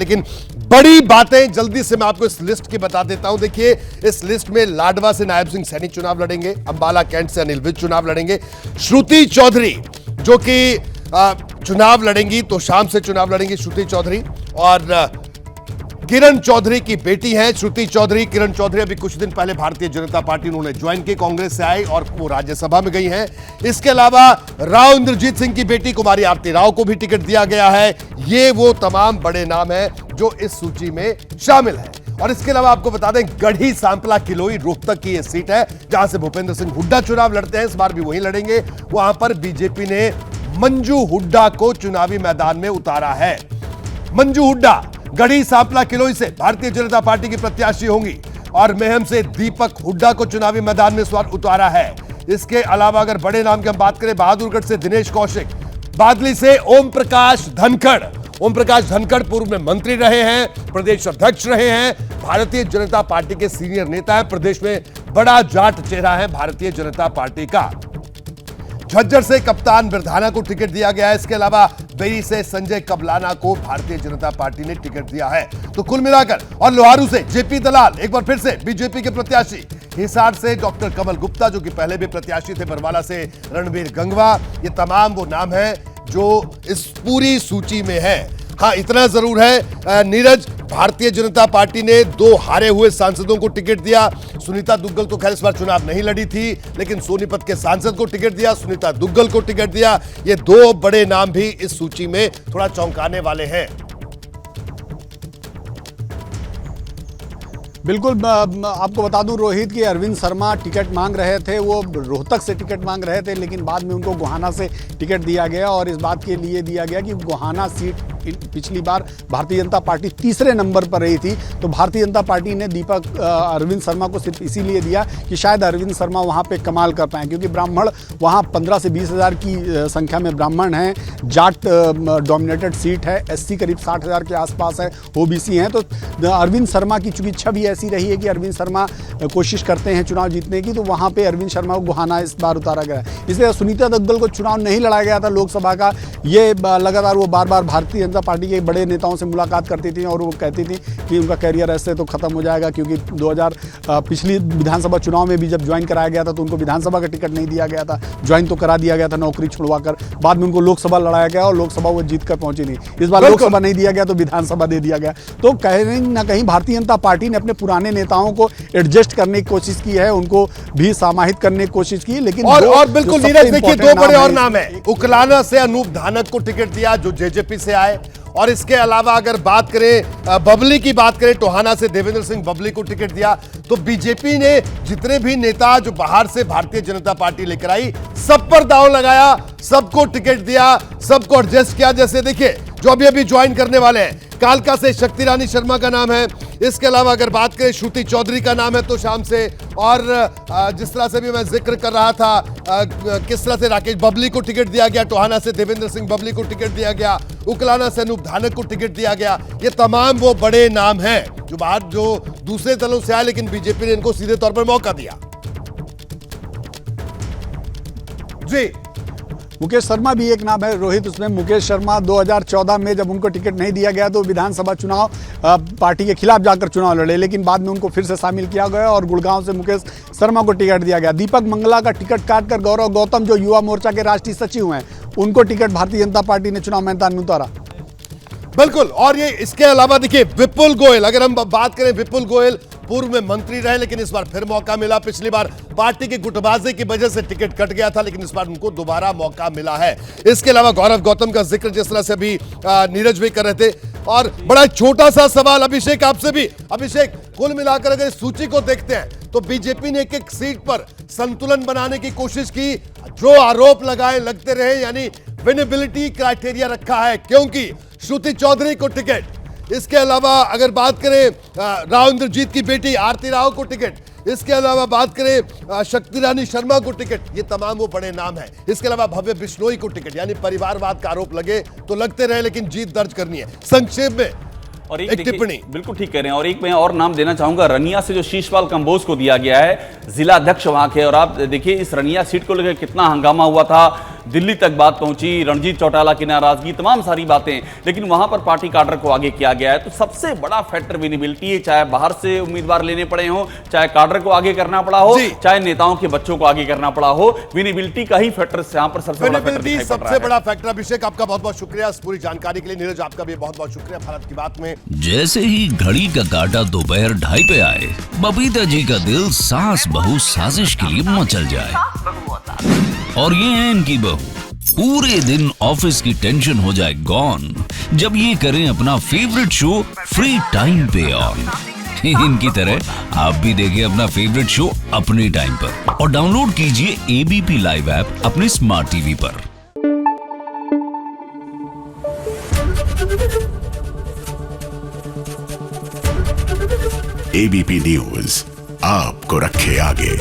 लेकिन बड़ी बातें जल्दी से मैं आपको इस लिस्ट की बता देता हूं। देखिए, इस लिस्ट में लाडवा से नायब सिंह सैनी चुनाव लड़ेंगे, अंबाला कैंट से अनिल विज चुनाव लड़ेंगे, श्रुति चौधरी जो कि चुनाव लड़ेंगी, तो शाम से चुनाव लड़ेंगी श्रुति चौधरी, और किरण चौधरी की बेटी है श्रुति चौधरी। किरण चौधरी अभी कुछ दिन पहले भारतीय जनता पार्टी उन्होंने ज्वाइन की, कांग्रेस से आई और वो राज्यसभा में गई हैं। इसके अलावा राव इंद्रजीत सिंह की बेटी कुमारी आरती राव को भी टिकट दिया गया है। ये वो तमाम बड़े नाम हैं जो इस सूची में शामिल है। और इसके अलावा आपको बता दें, गढ़ी सांपला किलोई रोहतक की यह सीट है जहां से भूपेंद्र सिंह हुड्डा चुनाव लड़ते हैं, इस बार भी वहीं लड़ेंगे। वहां पर बीजेपी ने मंजू हुड्डा को चुनावी मैदान में उतारा है। मंजू हुड्डा गढ़ी सांपला किलोई से भारतीय जनता पार्टी की प्रत्याशी होंगी और मेहम से दीपक हुड्डा को चुनावी मैदान में इस बार उतारा है। इसके अलावा अगर बड़े नाम की हम बात करें, बहादुरगढ़ से दिनेश कौशिक, बादली से ओम प्रकाश धनखड़। ओम प्रकाश धनखड़ पूर्व में मंत्री रहे हैं, प्रदेश अध्यक्ष रहे हैं, भारतीय जनता पार्टी के सीनियर नेता हैं, प्रदेश में बड़ा जाट चेहरा है भारतीय जनता पार्टी का। झज्जर से कप्तान बिरधाना को टिकट दिया गया है। इसके अलावा बेरी से संजय कबलाना को भारतीय जनता पार्टी ने टिकट दिया है। तो कुल मिलाकर, और लोहारू से जेपी दलाल एक बार फिर से बीजेपी के प्रत्याशी, हिसार से डॉक्टर कमल गुप्ता जो कि पहले भी प्रत्याशी थे, बरवाला से रणबीर गंगवा, ये तमाम वो नाम हैं जो इस पूरी सूची में है। हाँ, इतना जरूर है नीरज, भारतीय जनता पार्टी ने 2 हारे हुए सांसदों को टिकट दिया। सुनीता दुग्गल तो खैर इस बार चुनाव नहीं लड़ी थी, लेकिन सोनीपत के सांसद को टिकट दिया, सुनीता दुग्गल को टिकट दिया। ये 2 बड़े नाम भी इस सूची में थोड़ा चौंकाने वाले हैं। बिल्कुल, आपको बता दूं रोहित की अरविंद शर्मा टिकट मांग रहे थे, वो रोहतक से टिकट मांग रहे थे, लेकिन बाद में उनको गोहाना से टिकट दिया गया और इस बात के लिए दिया गया कि गोहाना सीट पिछली बार भारतीय जनता पार्टी तीसरे नंबर पर रही थी, तो भारतीय जनता पार्टी ने दीपक अरविंद शर्मा को सिर्फ इसीलिए दिया कि शायद अरविंद शर्मा वहाँ पे कमाल कर पाएँ, क्योंकि ब्राह्मण वहाँ 15 से 20 हज़ार की संख्या में ब्राह्मण हैं, जाट डोमिनेटेड सीट है, एससी करीब 60 हज़ार के आसपास है, ओबीसी हैं। तो अरविंद शर्मा की चूंकि छवि ऐसी रही है कि अरविंद शर्मा कोशिश करते हैं चुनाव जीतने की, तो वहाँ पे अरविंद शर्मा को गोहाना इस बार उतारा गया। इसलिए सुनीता दुग्गल को चुनाव नहीं लड़ाया गया था लोकसभा का। ये लगातार वो बार बार भारतीय जनता पार्टी के बड़े नेताओं से मुलाकात करती थी और वो कहती थी कि उनका कैरियर ऐसे तो खत्म हो जाएगा, क्योंकि 2000 पिछली विधानसभा चुनाव में भी जब ज्वाइन कराया गया था तो उनको विधानसभा का टिकट नहीं दिया गया था, ज्वाइन तो करा दिया गया था नौकरी छुड़वाकर, बाद में उनको लोकसभा लड़ाया गया और लोकसभा वो जीत कर पहुंची नहीं। इस बार लोकसभा नहीं दिया गया तो विधानसभा दे दिया गया। तो कहीं ना कहीं भारतीय जनता पार्टी ने अपने पुराने नेताओं को एडजस्ट करने की कोशिश की है, उनको भी समाहित करने की कोशिश की, लेकिन और बिल्कुल नीरज, देखिए 2 बड़े और नाम है। उकलाना से अनूप धानक को टिकट दिया जो जेजेपी से आए, और इसके अलावा अगर बात करें बबली की बात करें, टोहाना से देवेंद्र सिंह बबली को टिकट दिया। तो बीजेपी ने जितने भी नेता जो बाहर से भारतीय जनता पार्टी लेकर आई, सब पर दांव लगाया, सबको टिकट दिया, सबको एडजस्ट किया। जैसे देखिए जो अभी अभी ज्वाइन करने वाले हैं, कालका से शक्ति रानी शर्मा का नाम है। इसके अलावा अगर बात करें श्रुति चौधरी का नाम है तो शाम से, और जिस तरह से भी मैं जिक्र कर रहा था किस तरह से राकेश बबली को टिकट दिया गया, टोहाना से देवेंद्र सिंह बबली को टिकट दिया गया, उकलाना से अनूप धानक को टिकट दिया गया। ये तमाम वो बड़े नाम हैं जो बाहर जो दूसरे दलों से आए, लेकिन बीजेपी ने इनको सीधे तौर पर मौका दिया। जी, मुकेश शर्मा भी एक नाम है रोहित। उसमें मुकेश शर्मा 2014 में जब उनको टिकट नहीं दिया गया तो विधानसभा चुनाव पार्टी के खिलाफ जाकर चुनाव लड़े, लेकिन बाद में उनको फिर से शामिल किया गया और गुड़गांव से मुकेश शर्मा को टिकट दिया गया। दीपक मंगला का टिकट काटकर गौरव गौतम जो युवा मोर्चा के राष्ट्रीय सचिव हैं, उनको टिकट भारतीय जनता पार्टी ने चुनाव मैदान में उतारा। बिल्कुल, और ये इसके अलावा देखिए विपुल गोयल, अगर हम बात करें, विपुल गोयल पूर्व में मंत्री रहे, लेकिन इस बार फिर मौका मिला। पिछली बार पार्टी की गुटबाजी की वजह से टिकट कट गया था, लेकिन इस बार उनको दोबारा मौका मिला है। इसके अलावा गौरव गौतम का जिक्र जिस तरह से अभी नीरज भी कर रहे थे, और बड़ा छोटा सा सवाल अभिषेक आपसे भी। अभिषेक, कुल मिलाकर अगर इस सूची को देखते हैं तो बीजेपी ने एक सीट पर संतुलन बनाने की कोशिश की, जो आरोप लगाए लगते रहे, यानी विनेबिलिटी क्राइटेरिया रखा है, क्योंकि श्रुति चौधरी को टिकट, इसके अलावा अगर बात करें राव इंद्रजीत की बेटी आरती राव को टिकट, इसके अलावा बात करें शक्ति रानी शर्मा को टिकट, ये तमाम वो बड़े नाम हैं। इसके अलावा भव्य बिश्नोई को टिकट, यानी परिवारवाद का आरोप लगे तो लगते रहे, लेकिन जीत दर्ज करनी है। संक्षेप में और एक टिप्पणी, बिल्कुल ठीक कह रहे हैं। और एक मैं और नाम देना चाहूंगा, रनिया से जो शीशपाल कंबोज को दिया गया है, जिला अध्यक्ष वहां के। और आप देखिए इस रनिया सीट को लेकर कितना हंगामा हुआ था, दिल्ली तक बात पहुंची, रणजीत चौटाला की नाराजगी, तमाम सारी बातें, लेकिन वहां पर पार्टी काडर को आगे किया गया है। तो सबसे बड़ा फैक्टर विजिबिलिटी है, चाहे बाहर से उम्मीदवार लेने पड़े हो, चाहे काडर को आगे करना पड़ा हो, चाहे नेताओं के बच्चों को आगे करना पड़ा हो, विजिबिलिटी का ही फैक्टर यहां पर सबसे बड़ा फैक्टर दिखाई पड़ रहा है। सबसे बड़ा फैक्टर। अभिषेक, आपका बहुत बहुत शुक्रिया इस पूरी जानकारी के लिए। नीरज, आपका भी बहुत बहुत शुक्रिया भारत की बात में। जैसे ही घड़ी का काटा दोपहर 2:30 पे आए, बबीता जी का दिल सास बहू साजिश के लिए मचल जाए। और ये है इनकी बहू, पूरे दिन ऑफिस की टेंशन हो जाए गॉन जब ये करें अपना फेवरेट शो फ्री टाइम पे ऑन। इनकी तरह आप भी देखिए अपना फेवरेट शो अपने टाइम पर और डाउनलोड कीजिए एबीपी लाइव ऐप अपने स्मार्ट टीवी पर। एबीपी न्यूज आपको रखे आगे।